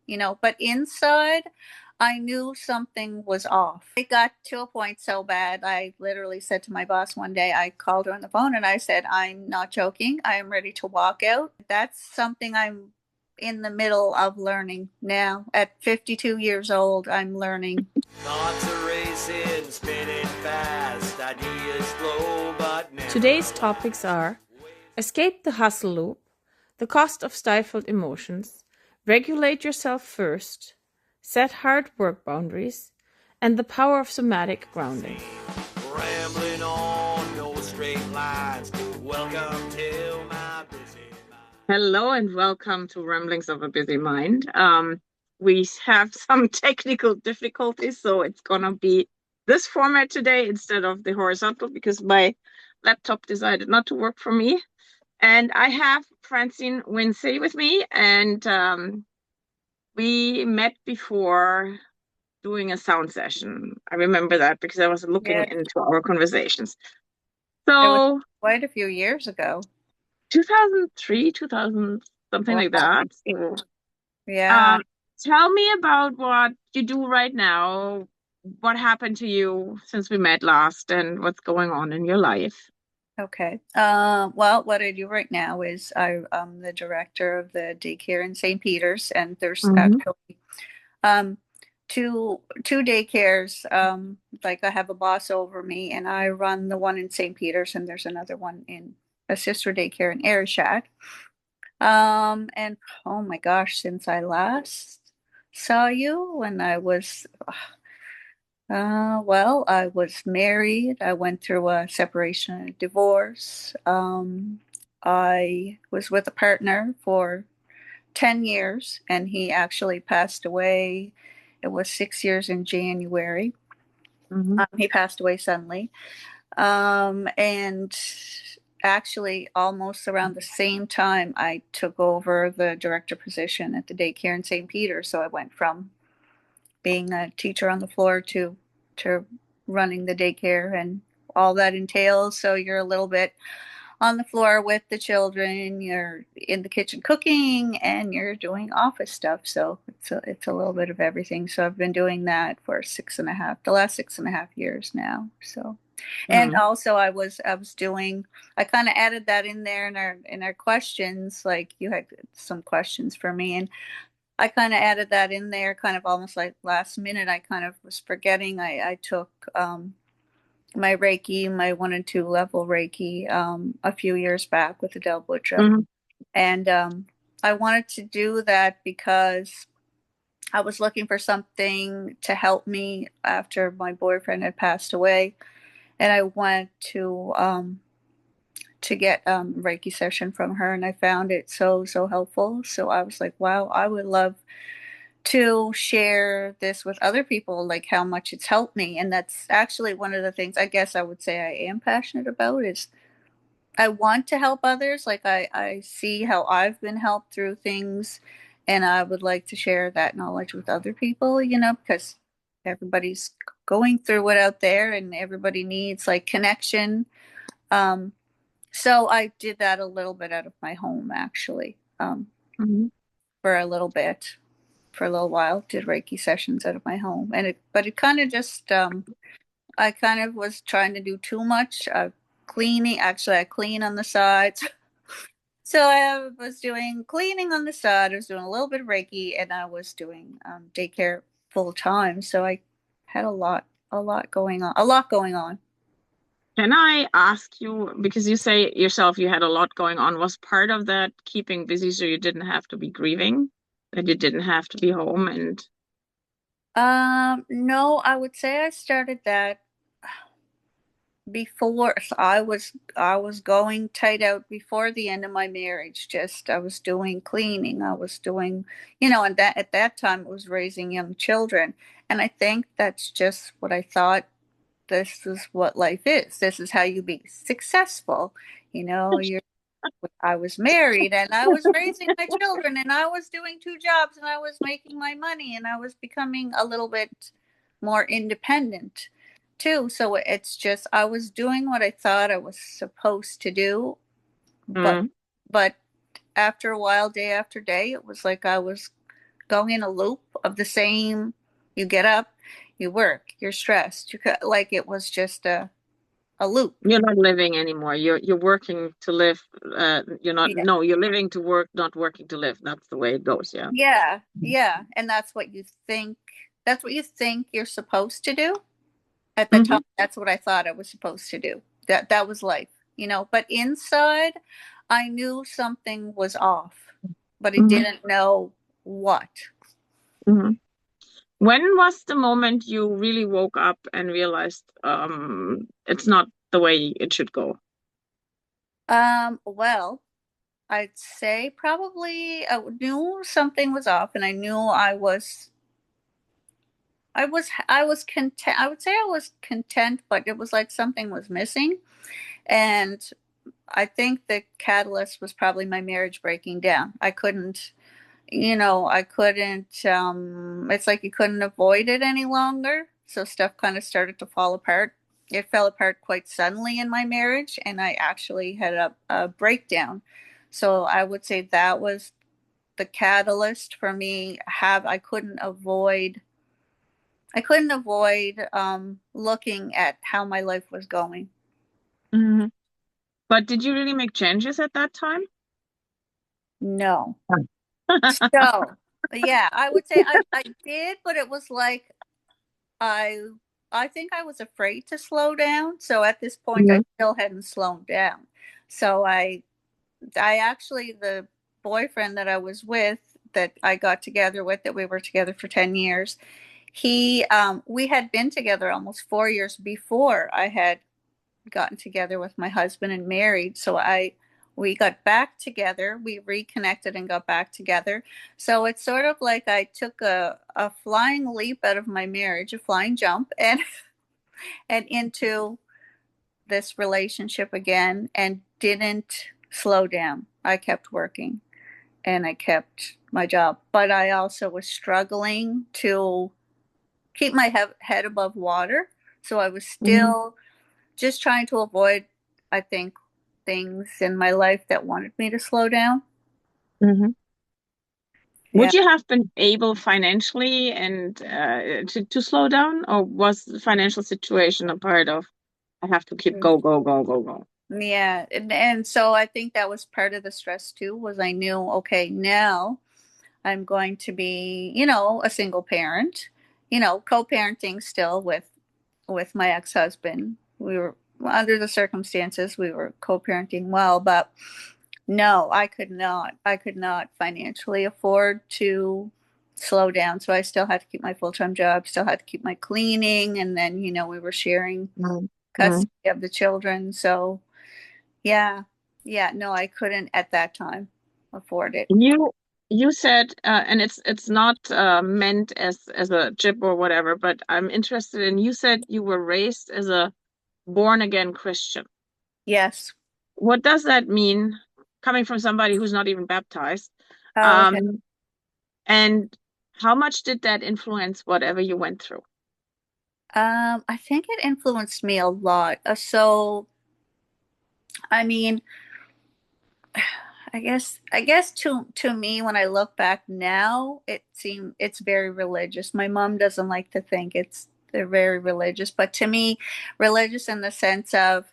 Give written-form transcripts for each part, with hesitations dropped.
but inside I knew something was off. It got to a point so bad. I literally said to my boss one day, I called her on the phone and I said, I'm not joking. I am ready to walk out. That's something I'm in the middle of learning now. At 52 years old, I'm learning. Thoughts are racing, spinning fast, ideas flow, but Today's topics are escape the hustle loop, the cost of stifled emotions, regulate yourself first, set hard work boundaries, and the power of somatic grounding. rambling on, no straight lines. Welcome to my busy mind. Hello and welcome to Ramblings of a Busy Mind. We have some technical difficulties, so it's gonna be this format today instead of the horizontal because my laptop decided not to work for me. And I have Francine Wincey with me, and we met before doing a sound session. I remember that because I was looking Yeah, into our conversations. it was So quite a few years ago. 2003, 2000, something Wow. like that. So, Yeah. um, tell me about what you do right now. What happened to you since we met last, and what's going on in your life? Okay. Well, what I do right now is I'm the director of the daycare in St. Peter's, and there's Mm-hmm. actually um, two daycares. Like I have a boss over me, and I run the one in St. Peter's, and there's another one in a sister daycare in Ayrshire. And oh my gosh, since I last saw you when I was well, I was married. I went through a separation and a divorce. I was with a partner for 10 years, and he actually passed away. It was 6 years in January. Mm-hmm. He passed away suddenly. And actually, almost around the same time, I took over the director position at the daycare in St. Peter. So I went from being a teacher on the floor to running the daycare and all that entails. So you're a little bit on the floor with the children, you're in the kitchen cooking, and you're doing office stuff. So it's a little bit of everything. So I've been doing that for the last 6.5 years now. So, and Mm-hmm. also I kind of added that in there in our questions, like you had some questions for me, and I kind of added that in there, kind of almost like last minute. I kind of was forgetting. I took my Reiki, my 1 and 2 level Reiki, a few years back with Adele Butcher. Mm-hmm. And I wanted to do that because I was looking for something to help me after my boyfriend had passed away. And I went to get Reiki session from her, and I found it so helpful. So I was like, wow, I would love to share this with other people, like how much it's helped me. And that's actually one of the things I guess I would say I am passionate about is I want to help others. Like I see how I've been helped through things, and I would like to share that knowledge with other people, because everybody's going through it out there and everybody needs like connection. Um, so I did that a little bit out of my home actually, Mm-hmm. for a little bit, for a little while, did Reiki sessions out of my home. But it kind of just, I kind of was trying to do too much cleaning. Actually, I clean on the sides. So I was doing cleaning on the side. I was doing a little bit of Reiki, and I was doing daycare full time. So I had a lot going on, a lot going on. Can I ask you, because you say yourself you had a lot going on, was part of that keeping busy so you didn't have to be grieving, that you didn't have to be home and No, I would say I started that before. So I was going tight out before the end of my marriage. Just I was doing cleaning, I was doing, and that at that time it was raising young children. And I think that's just what I thought, this is what life is, this is how you be successful. You're I was married and I was raising my children and I was doing 2 jobs and I was making my money and I was becoming a little bit more independent too. So it's just I was doing what I thought I was supposed to do, but Mm. but after a while, day after day, it was like I was going in a loop of the same. You get up, you work, you're stressed. Like it was just a loop. You're not living anymore. You're working to live. You're not. Yeah. No, you're living to work, not working to live. That's the way it goes. Yeah. Yeah. Yeah. And that's what you think you're supposed to do. At the Mm-hmm. time, that's what I thought I was supposed to do. That was life, but inside I knew something was off, but I Mm-hmm. didn't know what. Mm-hmm. When was the moment you really woke up and realized it's not the way it should go? Well, I'd say probably I knew something was off, and I knew I was content. I would say I was content, but it was like something was missing. And I think the catalyst was probably my marriage breaking down. I couldn't, it's like you couldn't avoid it any longer. So stuff kind of started to fall apart. It fell apart quite suddenly in my marriage, and I actually had a breakdown. So I would say that was the catalyst for me. Have I couldn't avoid looking at how my life was going. Mm-hmm. But did you really make changes at that time? No. So yeah, I would say I did, but it was like I I think I was afraid to slow down. So at this point I Mhm. still hadn't slowed down. So I actually, the boyfriend that I was with, that I got together with, that we were together for 10 years, we had been together almost 4 years before I had gotten together with my husband and married. We got back together, we reconnected and got back together. So it's sort of like I took a flying leap out of my marriage, a flying jump, and into this relationship again, and didn't slow down. I kept working and I kept my job, but I also was struggling to keep my head above water. So I was Mhm. still just trying to avoid, I think, things in my life that wanted me to slow down. Mhm. Yeah. Would you have been able financially and to slow down, or was the financial situation a part of I have to keep go, go, go, go, go? Yeah. And so I think that was part of the stress too, was I knew, okay, now I'm going to be, a single parent, co-parenting still with my ex-husband. We were under the circumstances, we were co-parenting well, but no, I could not financially afford to slow down. So I still had to keep my full-time job, still had to keep my cleaning, and then, we were sharing Mm. Mm. custody of the children. So yeah, yeah, no, I couldn't at that time afford it. You you said, and it's not meant as a jib or whatever, but I'm interested in. You said you were raised as a born again Christian. Yes. What does that mean, coming from somebody who's not even baptized? Oh, okay. Um, and how much did that influence whatever you went through? I think it influenced me a lot. I mean, I guess to me, when I look back now, it's very religious. My mom doesn't like to think they're very religious, but to me, religious in the sense of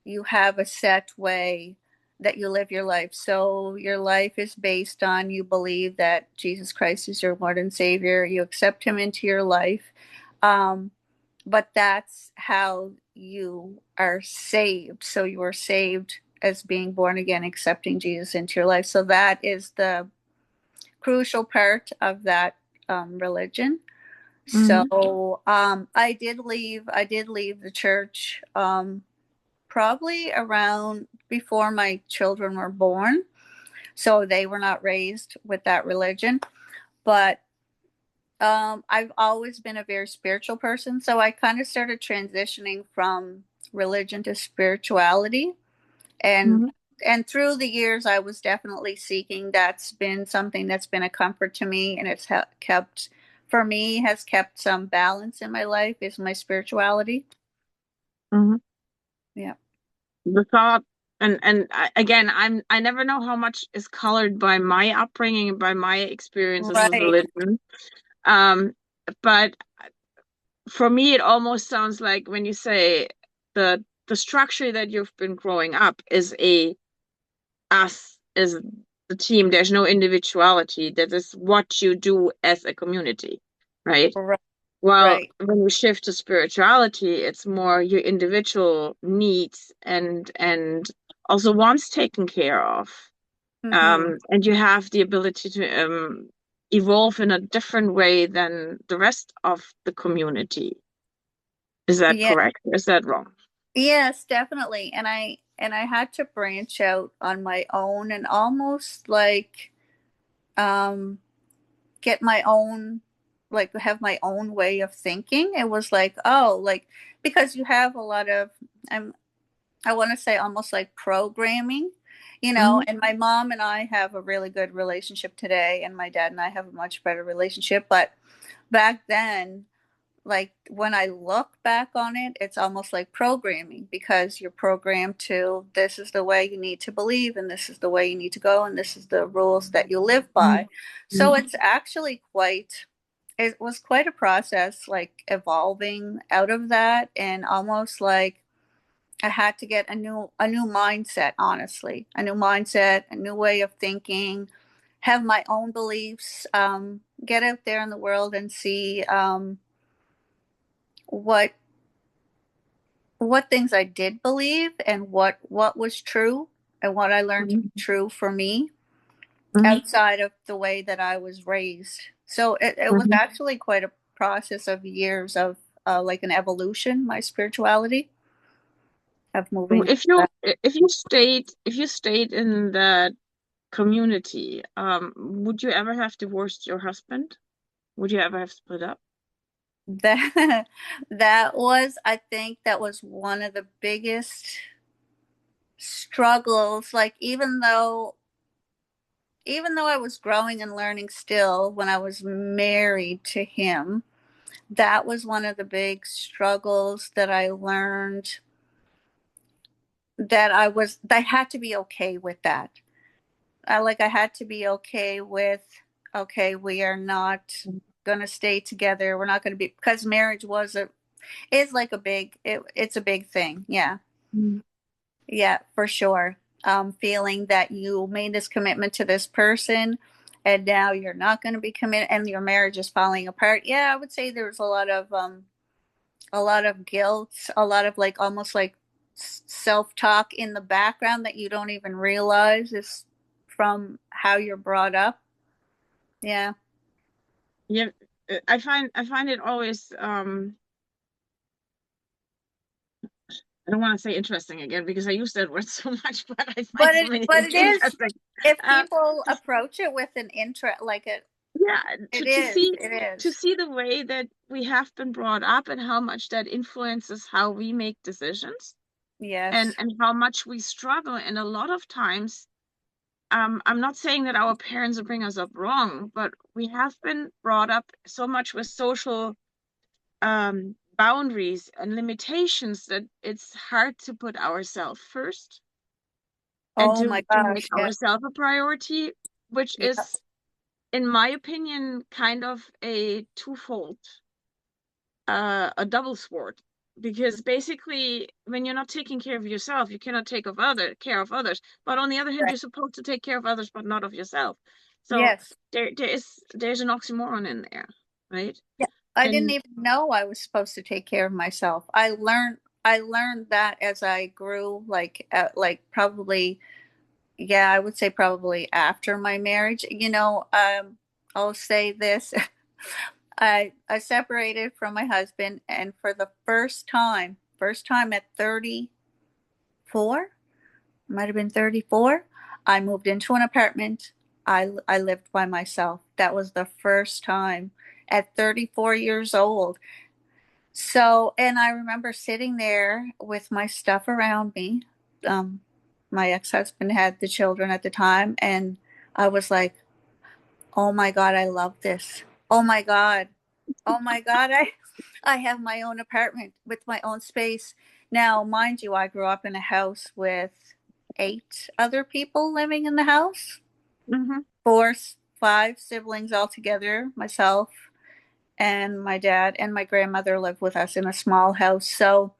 you have a set way that you live your life. So your life is based on, you believe that Jesus Christ is your Lord and Savior. You accept him into your life. Um, but that's how you are saved. So you are saved as being born again, accepting Jesus into your life. So that is the crucial part of that religion. Hmm. So I did leave the church, probably around before my children were born. So they were not raised with that religion. But I've always been a very spiritual person, so I kind of started transitioning from religion to spirituality, and Hmm. and through the years, I was definitely seeking. That's been something that's been a comfort to me, and it's kept, for me, has kept some balance in my life. Is my spirituality. Hmm. Yeah. The thought, Again, I never know how much is colored by my upbringing, by my experiences with Right. religion. Um, but for me, it almost sounds like when you say the structure that you've been growing up is a us is the team. There's no individuality. That is what you do as a community, right? Right. Well, Right. when you shift to spirituality, it's more your individual needs and also wants taken care of. Mm-hmm. And you have the ability to evolve in a different way than the rest of the community. Is that Yeah. correct? Or is that wrong? Yes, definitely. And I had to branch out on my own and almost like um get my own, like have my own way of thinking. It was like, oh, like because you have a lot of I'm I want to say almost like programming, Hmm. and my mom and I have a really good relationship today, and my dad and I have a much better relationship. But back then, like when I look back on it, it's almost like programming because you're programmed to this is the way you need to believe, and this is the way you need to go, and this is the rules that you live by. So it's actually it was quite a process, like evolving out of that, and almost like I had to get a new mindset, honestly, a new mindset, a new way of thinking, have my own beliefs, get out there in the world and see what things I did believe and what was true and what I learned to be Hmm. true for me Hmm. outside of the way that I was raised. So it was Hmm. actually quite a process of years of like an evolution, my spirituality of moving. If you stayed in that community, would you ever have divorced your husband? Would you ever have split up? That I think that was one of the biggest struggles. Like even though I was growing and learning still when I was married to him, that was one of the big struggles that I learned, that I had to be okay with that. I had to be okay with, okay, we are not going to stay together. We're not going to be, because marriage is like it's a big thing. Yeah. Mm. Yeah, for sure. Feeling that you made this commitment to this person and now you're not going to be committed and your marriage is falling apart. Yeah, I would say there's a lot of guilt, a lot of like almost like self-talk in the background that you don't even realize is from how you're brought up. Yeah. Yeah, I find it always I don't want to say interesting again because I use that word so much, but I find But so many it things is, interesting. if Uh, people approach it with an interest, like yeah, it to is, see it to is. see the way that we have been brought up and how much that influences how we make decisions and Yes. and how much we struggle. And a lot of times, I'm not saying that our parents bring us up wrong, but we have been brought up so much with social boundaries and limitations that it's hard to put ourselves first and Oh my to make gosh. Yeah. ourselves a priority, which Yeah. is, in my opinion, kind of a twofold, a double sword. Because basically, when you're not taking care of yourself, you cannot take of other care of others. But on the other hand, Right. you're supposed to take care of others, but not of yourself. So Yes. there's an oxymoron in there, right? Yeah. I didn't And even know I was supposed to take care of myself. I learned that as I grew, like probably, yeah, I would say probably after my marriage. I'll say this. I separated from my husband, and for the first time at 34, might have been 34, I moved into an apartment. I lived by myself. That was the first time at 34 years old. So, and I remember sitting there with my stuff around me. Um, my ex-husband had the children at the time, and I was like, "Oh my God, I love this. Oh my God. Oh my God, I have my own apartment with my own space." Now, mind you, I grew up in a house with 8 other people living in the house. Mm-hmm. 4, 5 siblings altogether, myself and my dad and my grandmother lived with us in a small house. So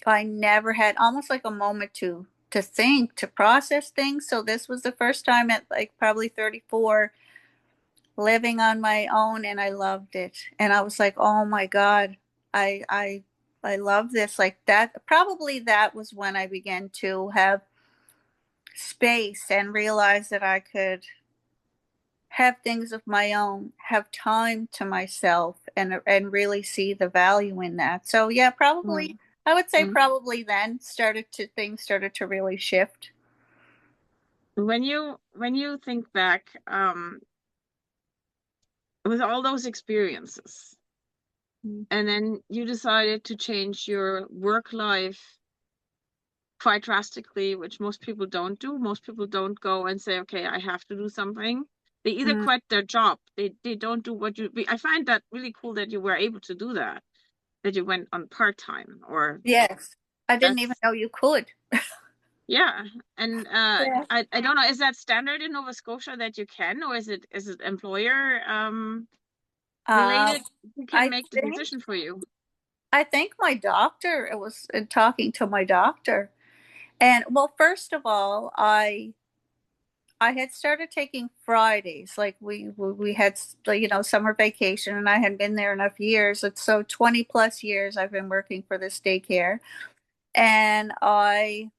I never had almost like a moment to think, to process things. So this was the first time at like probably 34 living on my own, and I loved it. And I was like, "Oh my God, I I I love this." Like that, probably that was when I began to have space and realize that I could have things of my own, have time to myself, and really see the value in that. So yeah, probably I would say Mm-hmm. probably then started to things started to really shift. When you think back, with all those experiences, and then you decided to change your work life quite drastically, which most people don't do. Most people don't go and say, okay, I have to do something. They either Mm, quit their job, they don't do what you. I find that really cool that you were able to do that, that you went on part-time, or yes, I didn't even that's, know you could. yeah. And Yeah. I don't know, is that standard in Nova Scotia that you can, or is it employer Um, related? Who can I make the think decision for you? I think my doctor. It was in talking to my doctor, and well, first of all, I had started taking Fridays. Like we had summer vacation, and I had been there enough years. It's so 20 plus years I've been working for this daycare, and I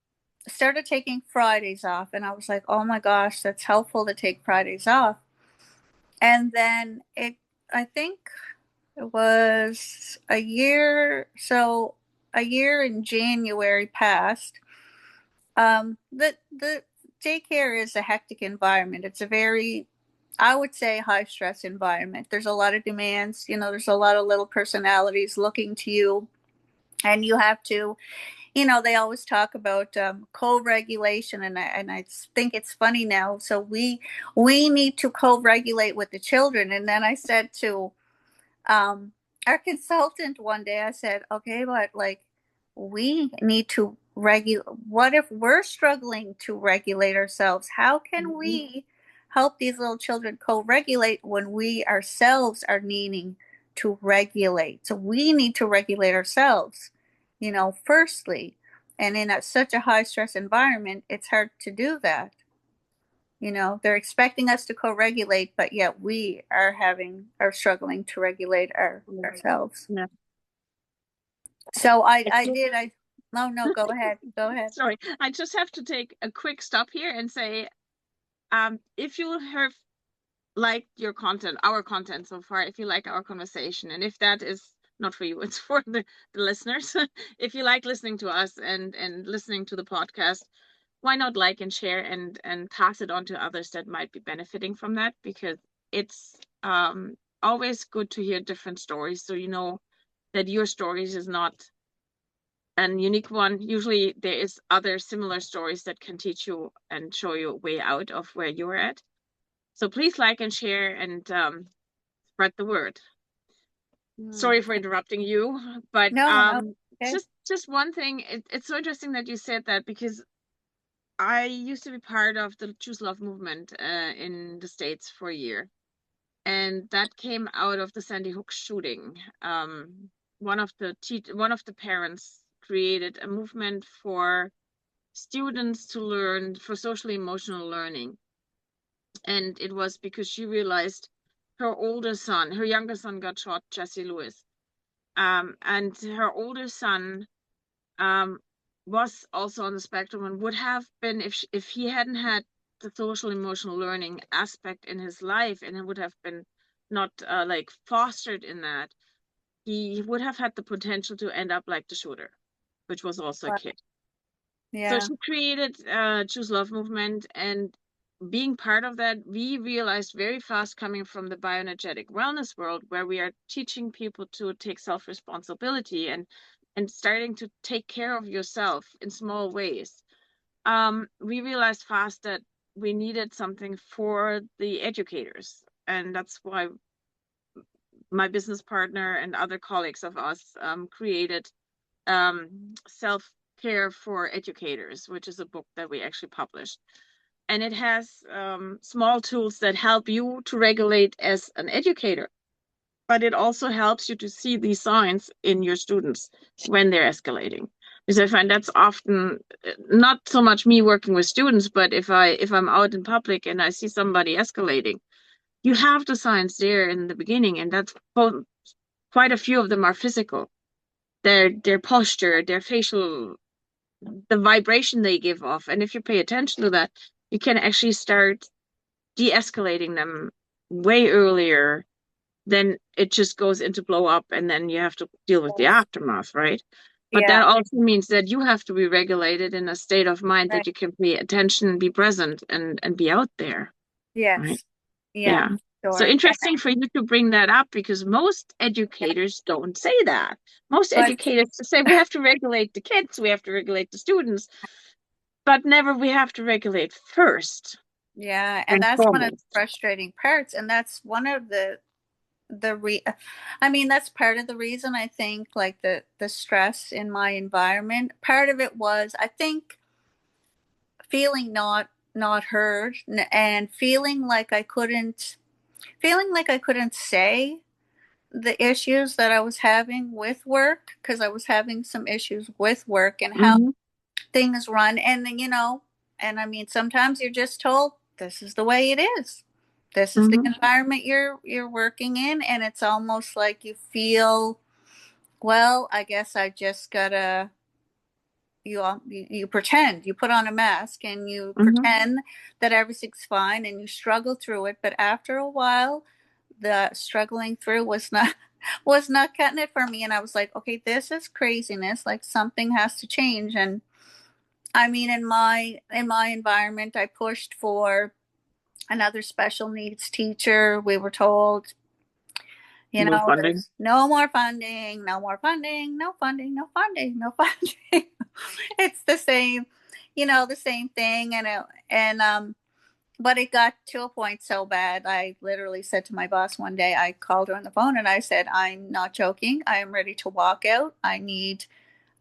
started taking Fridays off, and I was like, oh my gosh, that's helpful to take Fridays off. And then I think it was a year, so a year in January passed. The daycare is a hectic environment. It's a very, I would say, high stress environment. There's a lot of demands. There's a lot of little personalities looking to you, and you have to. They always talk about co-regulation, and I think it's funny now. So we need to co-regulate with the children. And then I said to um, our consultant one day, I said, okay, but like we need to regulate. What if we're struggling to regulate ourselves? How can Mhm. we help these little children co-regulate when we ourselves are needing to regulate? So we need to regulate ourselves, firstly. And in such a high stress environment, it's hard to do that. They're expecting us to co-regulate, but yet we are struggling to regulate ourselves. Yeah. So I I I just- did I no, no, go ahead. Go ahead. Sorry, I just have to take a quick stop here and say, if you have liked our content so far, if you like our conversation, and if that is not for you, it's for the listeners. If you like listening to us and listening to the podcast, why not like and share and pass it on to others that might be benefiting from that, because it's always good to hear different stories, so you know that your stories is not an unique one. Usually there is other similar stories that can teach you and show you a way out of where you're at. So please like and share and spread the word. Hmm. Sorry for interrupting you, but No, no. Okay. just one thing. It's so interesting that you said that, because I used to be part of the Choose Love movement in the States for a year, and that came out of the Sandy Hook shooting. One of the parents created a movement for students to learn, for social emotional learning, and it was because she realized her younger son got shot, Jesse Lewis, and her older son um, was also on the spectrum, and would have been if he hadn't had the social emotional learning aspect in his life, and it would have been not like fostered in that, he would have had the potential to end up like the shooter, which was also a Wow. kid. So Yeah. she created Choose Love movement, and being part of that, we realized very fast, coming from the bioenergetic wellness world, where we are teaching people to take self-responsibility and starting to take care of yourself in small ways. We realized fast that we needed something for the educators, and that's why my business partner and other colleagues of us created self Self-Care for Educators, which is a book that we actually published. And it has small tools that help you to regulate as an educator, but it also helps you to see these signs in your students when they're escalating. Because I find that's often not so much me working with students, but if I'm out in public and I see somebody escalating, you have the signs there in the beginning, and that's quite a few of them are physical. Their posture, their facial, the vibration they give off. And if you pay attention to that, you can actually start de-escalating them way earlier. Then it just goes into blow up, and then you have to deal with the Yes. aftermath, right? But Yeah. that also means that you have to be regulated in a state of mind Right. that you can pay attention, be present, and be out there, right? Yes. Yeah. Yeah. So Sure. interesting for you to bring that up because most educators don't say that. Most But educators say we have to regulate the kids, we have to regulate the students, but never we have to regulate first yeah, and and that's one of the foremost. frustrating parts, and that's one of the re I mean, that's part of the reason I think like the stress in my environment. Part of it was I think feeling not heard and feeling like I couldn't say the issues that I was having with work because I was having some issues with work and how Hmm. things run. And then, and I mean, sometimes you're just told this is the way it is. This is the Hmm. environment you're working in, and it's almost like you feel, well, I guess I just gotta you pretend, you put on a mask and you Hmm. pretend that everything's fine and you struggle through it, but after a while the struggling through was not was not cutting it for me, and I was like, okay, this is craziness, like something has to change. And I mean, in my environment I pushed for another special needs teacher. We were told, No funding. there's no more funding, no more funding, no funding, no funding, no funding. It's the same, the same thing. And but it got to a point so bad. I literally said to my boss one day, I called her on the phone and I said, I'm not joking. I am ready to walk out. I need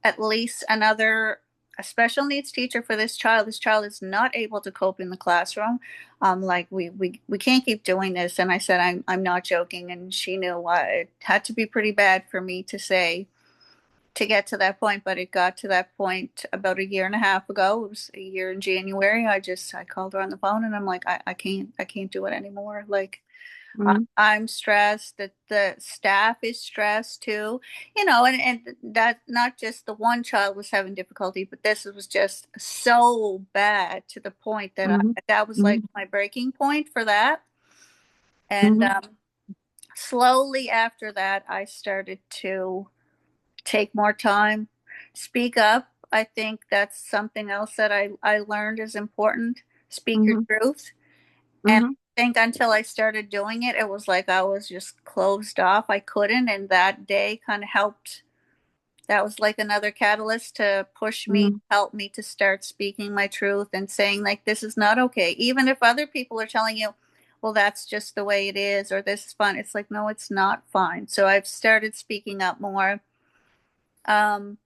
at least another a special needs teacher for this child. This child is not able to cope in the classroom. Like we can't keep doing this. And I said, I'm not joking. And she knew why it had to be pretty bad for me to say to get to that point, but it got to that point about a year and a half ago. It was a year in January. I called her on the phone and I'm like, I can't do it anymore. Like Hmm. I'm stressed, that the staff is stressed too, and that not just the one child was having difficulty, but this was just so bad to the point that Hmm. that was Hmm. like my breaking point for that. And Hmm. slowly after that, I started to take more time, speak up. I think that's something else that I learned is important. Speak your Hmm. truth. And Hmm. I think until I started doing it, it was like I was just closed off. I couldn't. And that day kind of helped. That was like another catalyst to push me, Hmm. help me to start speaking my truth and saying, like, this is not okay. Even if other people are telling you, well, that's just the way it is, or this is fine. It's like, no, it's not fine. So I've started speaking up more, um,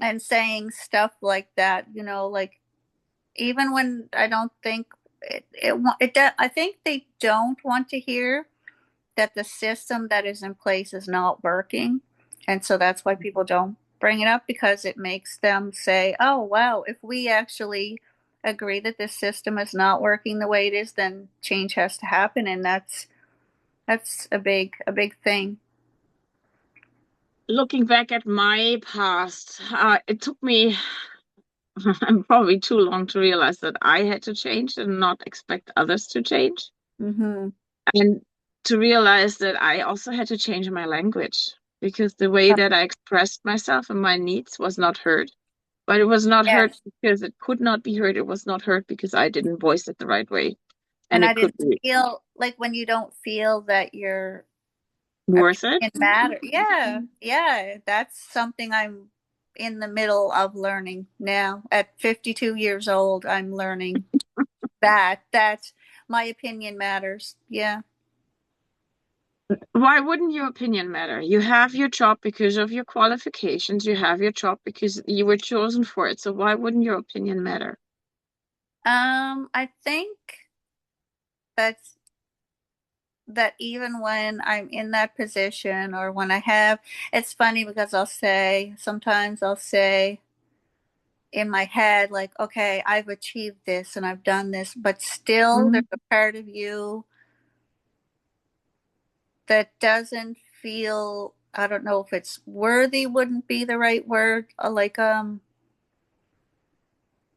and saying stuff like that, like even when I don't think I think they don't want to hear that the system that is in place is not working. And so that's why people don't bring it up, because it makes them say, oh, wow, if we actually agree that this system is not working the way it is, then change has to happen. And that's a big thing. Looking back at my past, it took me probably too long to realize that I had to change and not expect others to change. Hmm. And to realize that I also had to change my language because the way that I expressed myself and my needs was not heard. But it was not heard Yes. because it could not be heard. It was not heard because I didn't voice it the right way. And And I it could didn't be feel like when you don't feel that your worth it. opinion matter. Yeah. Yeah. That's something I'm in the middle of learning now. At 52 years old, I'm learning that my opinion matters. Yeah. Why wouldn't your opinion matter? You have your job because of your qualifications. You have your job because you were chosen for it. So why wouldn't your opinion matter? I think that's that even when I'm in that position or when I have, it's funny because sometimes I'll say in my head, like, okay, I've achieved this and I've done this, but still there's Mhm. a part of you that doesn't feel, I don't know if it's worthy, wouldn't be the right word.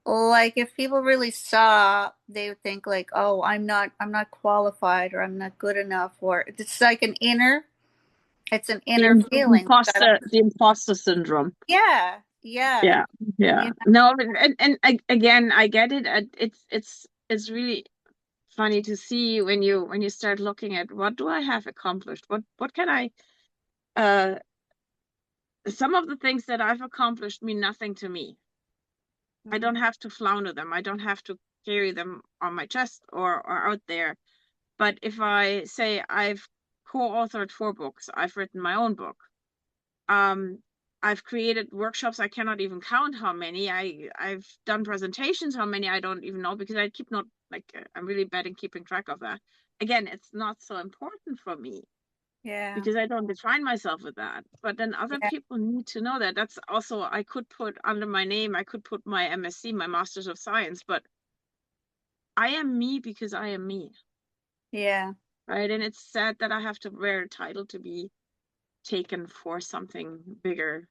Like if people really saw, they would think like, oh, I'm not qualified or I'm not good enough, or it's like it's an inner feeling. The imposter syndrome. Yeah, yeah, Yeah, you yeah. know, No, again, I get it. It's really funny to see when you start looking at what do I have accomplished? What can I uh some of the things that I've accomplished mean nothing to me. I mm, don't have to flounder them. I don't have to carry them on my chest or out there. But if I say I've co-authored 4 books, I've written my own book. Um, I've created workshops. I cannot even count how many. I've done presentations. How many I don't even know because I keep not like I'm really bad in keeping track of that. Again, it's not so important for me yeah, because I don't define myself with that. But then other yeah, people need to know that. That's also I could put under my name. I could put my MSc, my Masters of Science, but I am me because I am me, yeah, right? And it's sad that I have to wear a title to be taken for something bigger,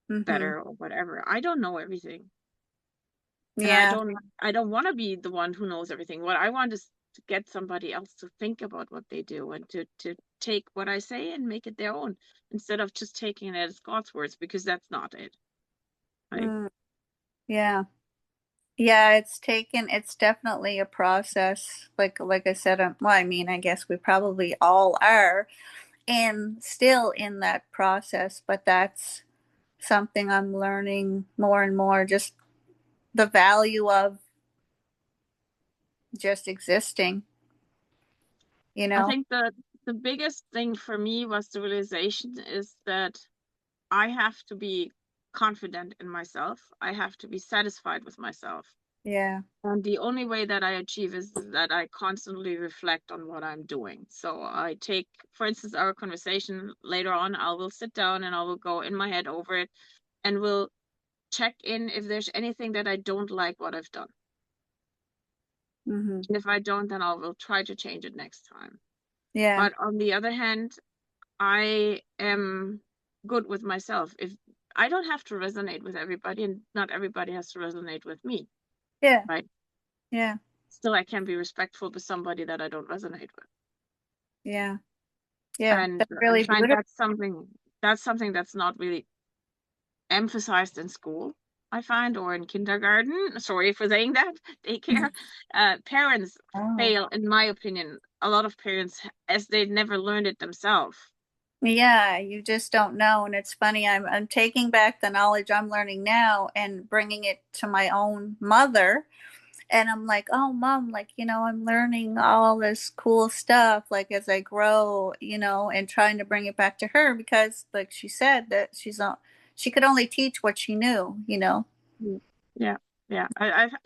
mm-hmm, better, or whatever. I don't know everything. And yeah, I don't want to be the one who knows everything. What I want is to get somebody else to think about what they do and to take what I say and make it their own instead of just taking it as God's words because that's not it. Like mm, yeah. Yeah, it's definitely a process. Like I said, well, I mean, I guess we probably all are and still in that process, but that's something I'm learning more and more, just the value of just existing, you I know? think that the biggest thing for me was the realization is that I have to be confident in myself. I have to be satisfied with myself. Yeah. And the only way that I achieve is that I constantly reflect on what I'm doing. So I take, for instance, our conversation later on, I will sit down and I will go in my head over it and will check in if there's anything that I don't like what I've done. Hmm. And if I don't, then I will try to change it next time. Yeah. But on the other hand, I am good with myself. If I don't have to resonate with everybody and not everybody has to resonate with me, Yeah. right? Yeah. Still, I can be respectful to somebody that I don't resonate with. Yeah. Yeah. And That's I really find beautiful. that's something that's not really emphasized in school, I find, or in kindergarten. Sorry for saying that. Daycare. Parents Oh. fail, in my opinion. A lot of parents, as they never learned it themselves. Yeah, you just don't know. And it's funny, I'm taking back the knowledge I'm learning now and bringing it to my own mother. And I'm like, oh, mom, like, I'm learning all this cool stuff, like as I grow, and trying to bring it back to her because, like she said, that she could only teach what she knew. Mm. Yeah, yeah.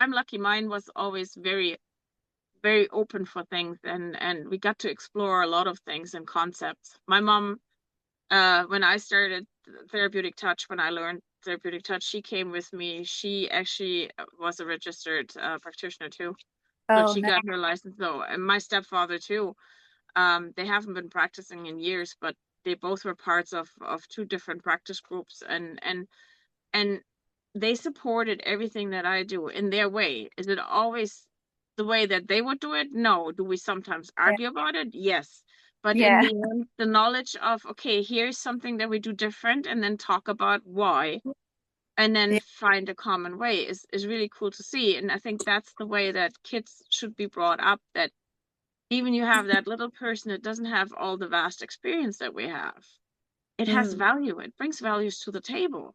I'm lucky. Mine was always very, very open for things, and we got to explore a lot of things and concepts. My mom, when I started therapeutic touch, when I learned therapeutic touch, she came with me. She actually was a registered practitioner too. So Oh, she no. got her license though. And my stepfather too. They haven't been practicing in years, but they both were parts of 2 different practice groups and they supported everything that I do in their way. Is it always the way that they would do it? No. Do we sometimes Yeah. argue about it? Yes. But in Yeah. the end, the knowledge of, okay, here's something that we do different, and then talk about why, and then Yeah. find a common way is really cool to see. And I think that's the way that kids should be brought up, that even you have that little person that doesn't have all the vast experience that we have. It has Mm, value. It brings values to the table.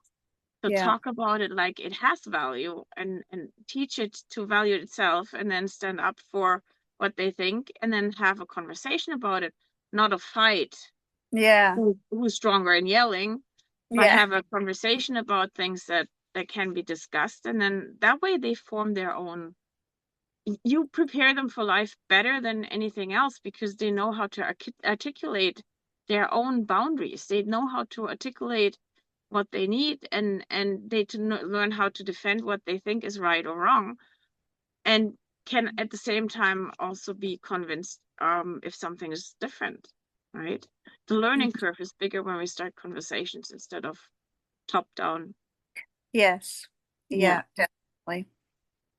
So yeah. talk about it like it has value and teach it to value itself and then stand up for what they think and then have a conversation about it. not a fight, Yeah. who's stronger and yelling, but Yeah. have a conversation about things that can be discussed, and then that way they form their own. You prepare them for life better than anything else because they know how to articulate their own boundaries. They know how to articulate what they need, and they to learn how to defend what they think is right or wrong, and can at the same time also be convinced if something is different, right? The learning curve is bigger when we start conversations instead of top down. Yes. Yeah. Yeah, definitely.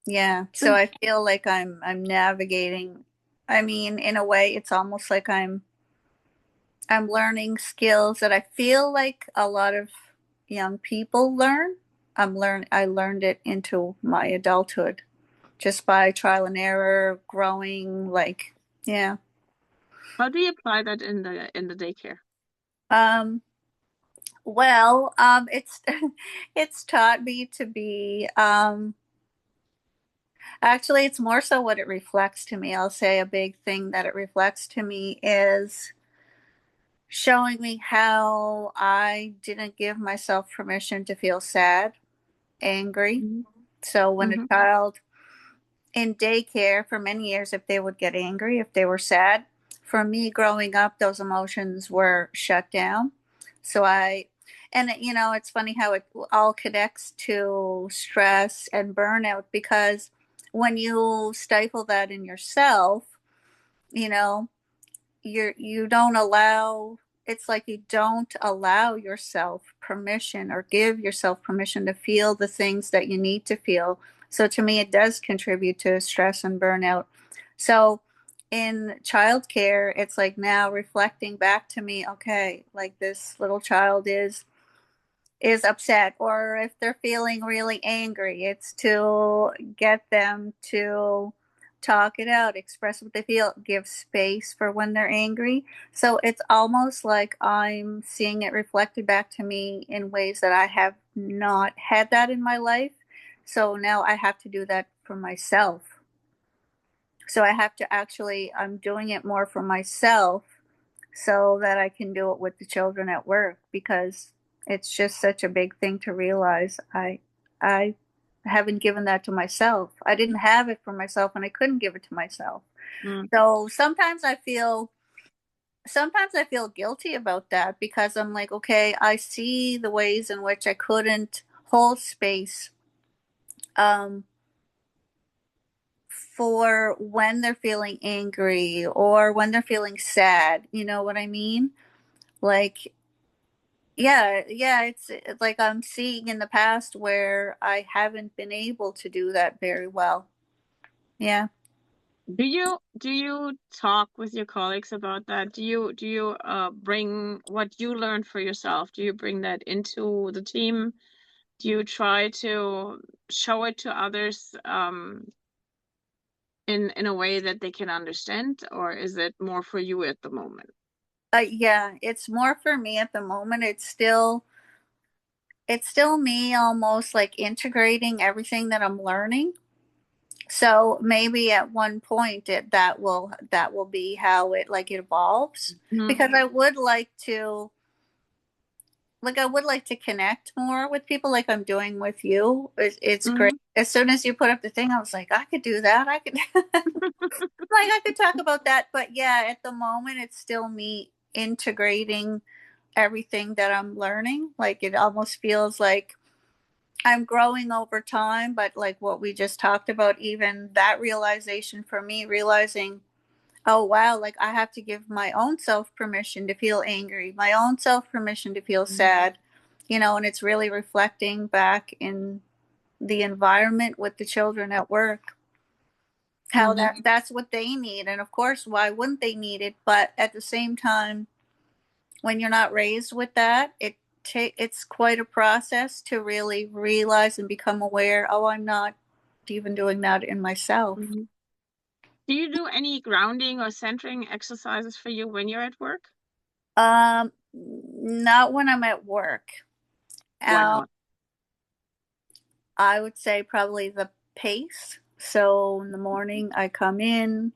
Yeah. So So I feel like I'm navigating. I mean, in a way, it's almost like I'm learning skills that I feel like a lot of young people learn. I learned it into my adulthood just by trial and error, growing, like, yeah. how do you apply that in the daycare? Um well, it's it's taught me to be actually it's more so what it reflects to me. I'll say a big thing that it reflects to me is showing me how I didn't give myself permission to feel sad, angry. Mm-hmm. So when a Mm-hmm. child in daycare for many years, if they would get angry, if they were sad, for me growing up, those emotions were shut down. So and you know, it's funny how it all connects to stress and burnout because when you stifle that in yourself, you know, you don't allow, it's like you don't allow yourself permission or give yourself permission to feel the things that you need to feel. So to me it does contribute to stress and burnout. So in childcare it's like now reflecting back to me, okay, like this little child is upset, or if they're feeling really angry, it's to get them to talk it out, express what they feel, give space for when they're angry. So it's almost like I'm seeing it reflected back to me in ways that I have not had that in my life. So now I have to do that for myself. So I have to actually, I'm doing it more for myself so that I can do it with the children at work because it's just such a big thing to realize. I haven't given that to myself. I didn't have it for myself and I couldn't give it to myself. Mm. So sometimes I feel guilty about that because I'm like, okay, I see the ways in which I couldn't hold space um for when they're feeling angry or when they're feeling sad. You know what I mean? Like, yeah, yeah, it's like I'm seeing in the past where I haven't been able to do that very well. Yeah. Do you talk with your colleagues about that? Do you bring what you learned for yourself? Do you bring that into the team? Do you try to show it to others in a way that they can understand, or is it more for you at the moment? Yeah, it's more for me at the moment. It's still me almost like integrating everything that I'm learning. So maybe at one point that will be how it like it evolves Mm-hmm. because I would like to connect more with people like I'm doing with you. It's great. Mm-hmm. As soon as you put up the thing, I was like, I could do that. I could like I could talk about that. But yeah, at the moment, it's still me integrating everything that I'm learning. Like it almost feels like I'm growing over time. But like what we just talked about, even that realization for me, realizing, oh wow, like I have to give my own self permission to feel angry, my own self permission to feel sad, and it's really reflecting back in the environment with the children at work, how Mm-hmm. that's what they need. And of course, why wouldn't they need it? But at the same time, when you're not raised with that, it's quite a process to really realize and become aware, oh, I'm not even doing that in myself. Mm-hmm. Do you do any grounding or centering exercises for you when you're at work? Not when I'm at work. Why Um, not? I would say probably the pace. So in the morning, I come in,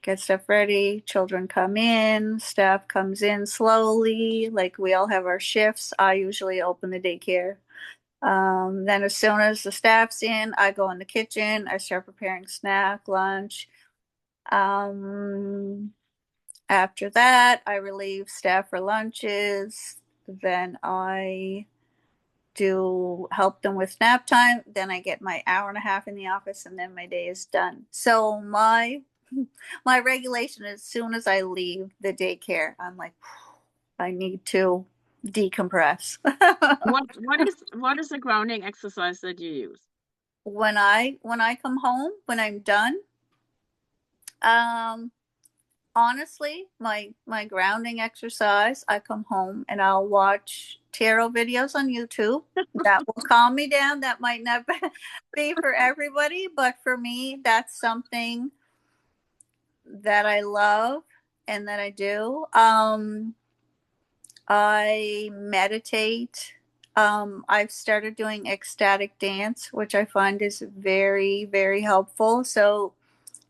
get stuff ready. Children come in, staff comes in slowly. Like we all have our shifts. I usually open the daycare. Then as soon as the staff's in, I go in the kitchen. I start preparing snack, lunch. Um, After that, I relieve staff for lunches. Then I do help them with nap time. Then I get my hour and a half in the office, and then my day is done. So my regulation, as soon as I leave the daycare, I'm like, I need to decompress. What is the grounding exercise that you use? When I come home, when I'm done, um, honestly, my grounding exercise, I come home and I'll watch tarot videos on YouTube. That will calm me down. That might not be for everybody, but for me, that's something that I love and that I do. I meditate. I've started doing ecstatic dance, which I find is very, very helpful. So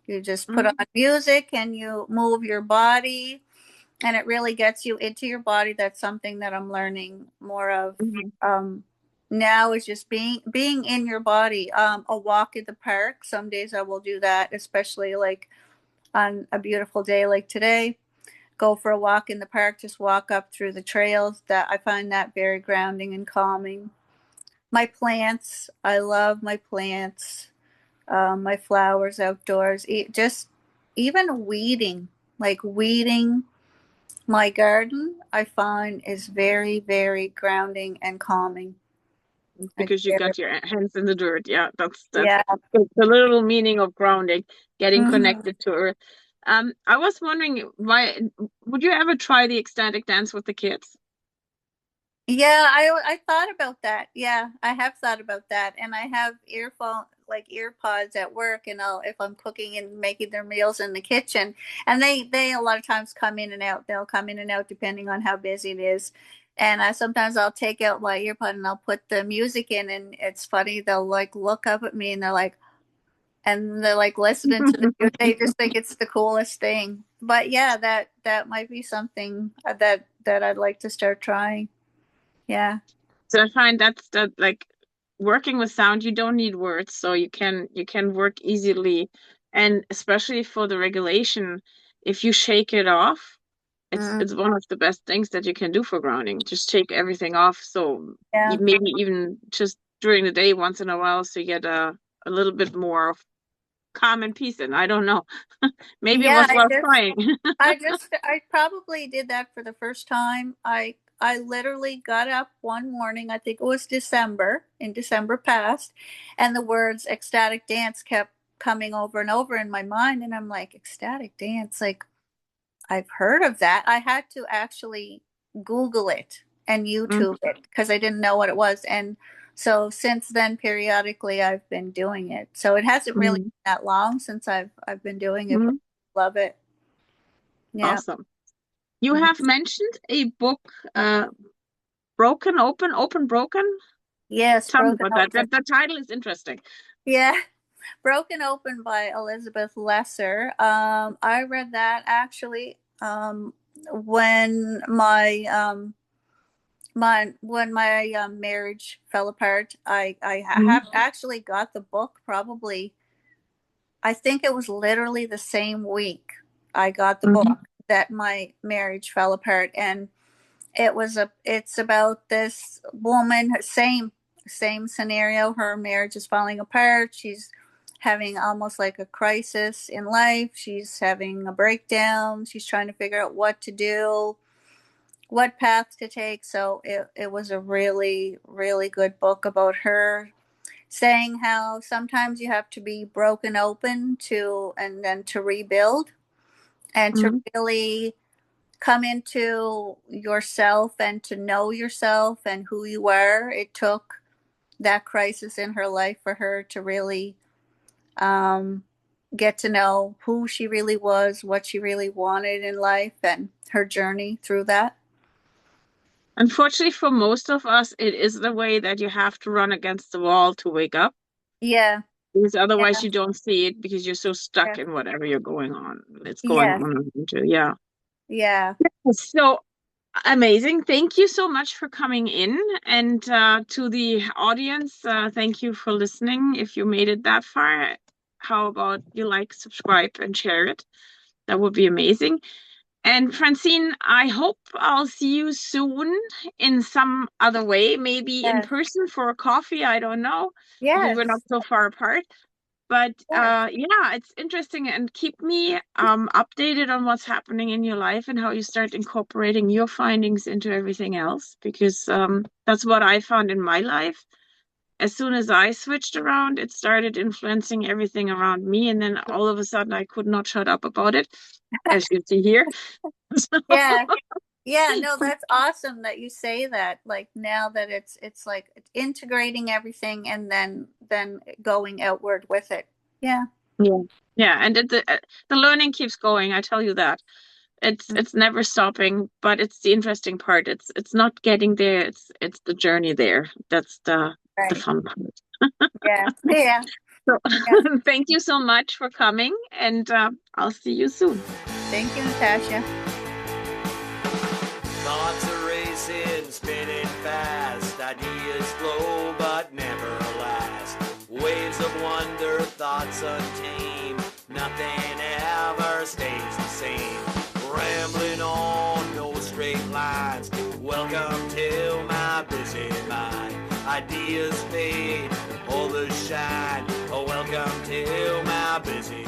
you just put on Mm-hmm. music and you move your body, and it really gets you into your body. That's something that I'm learning more of. Mm-hmm. Um, Now is just being in your body. A walk in the park. Some days I will do that, especially like on a beautiful day like today. Go for a walk in the park. Just walk up through the trails. That I find that very grounding and calming. My plants. I love my plants. My flowers outdoors. Just even weeding, like weeding my garden, I find is very, very grounding and calming. I Because you get got your hands in the dirt. Yeah, that's Yeah. the literal meaning of grounding, getting Mhm. connected to earth. I was wondering, why would you ever try the ecstatic dance with the kids? Yeah, I thought about that. Yeah, I have thought about that, and I have ear pods at work, and I'll if I'm cooking and making their meals in the kitchen, and they a lot of times come in and out. They'll come in and out depending on how busy it is. And I sometimes I'll take out my ear pod and I'll put the music in, and it's funny. They'll like look up at me and they're like listening to the music. They just think it's the coolest thing. But yeah, that might be something that I'd like to start trying. Yeah. So I find that's that like working with sound, you don't need words, so you can work easily, and especially for the regulation, if you shake it off, Mm, it's one of the best things that you can do for grounding. Just shake everything off. So you yeah. maybe even just during the day once in a while, so you get a little bit more of calm and peace. And I don't know, maybe it Yeah, was worth trying. I probably did that for the first time. I literally got up one morning, I think it was December past, and the words ecstatic dance kept coming over and over in my mind, and I'm like, ecstatic dance, like I've heard of that. I had to actually Google it and YouTube it because I didn't know what it was. And so since then, periodically, I've been doing it. So it hasn't really Mm-hmm. been that long since I've been doing it, but Mm-hmm. I love it. Yeah. Awesome. You Mhm. have mentioned a book, Broken Open, Open Broken. Yes, Tell me Broken about that. Open. The title is interesting. Yeah, Broken Open by Elizabeth Lesser. I read that actually when my marriage fell apart. I Mm-hmm. have actually got the book probably. I think it was literally the same week I got the Mm-hmm. book that my marriage fell apart, and it's about this woman, same scenario. Her marriage is falling apart. She's having almost like a crisis in life. She's having a breakdown. She's trying to figure out what to do, what path to take. So it was a really, really good book about her saying how sometimes you have to be broken open to and then to rebuild and to Mm-hmm. really come into yourself and to know yourself and who you are. It took that crisis in her life for her to really um, get to know who she really was, what she really wanted in life, and her journey through that. Unfortunately, for most of us, it is the way that you have to run against the wall to wake up. Yeah. Because otherwise Yeah. you don't see it because you're so stuck Yeah. in whatever you're going on. It's going Yes. on and on too. Yeah. Yeah. So amazing. Thank you so much for coming in. And to the audience, thank you for listening. If you made it that far, how about you like, subscribe, and share it? That would be amazing. And Francine, I hope I'll see you soon in some other way, maybe in Yes. person for a coffee. I don't know, because we're not Yes. so far apart. But Yes. yeah, it's interesting, and keep me updated on what's happening in your life and how you start incorporating your findings into everything else, because that's what I found in my life. As soon as I switched around, it started influencing everything around me, and then all of a sudden I could not shut up about it, as you see here. Yeah. Yeah, no, that's awesome that you say that. Like now that it's like integrating everything and then going outward with it. Yeah. Yeah, yeah, and the learning keeps going. I tell you that. It's never stopping, but it's the interesting part. It's not getting there. It's the journey there. That's the Right. fun part. Yeah. Yeah. So Yeah. thank you so much for coming, and I'll see you soon. Thank you, Natasha. Thoughts are racing, spinning fast. Ideas flow, but never last. Waves of wonder, thoughts untamed. Nothing ever stays the same. Rambling on, no straight lines. Welcome to my busy mind. Ideas fade, all the shine. Oh, welcome to my busy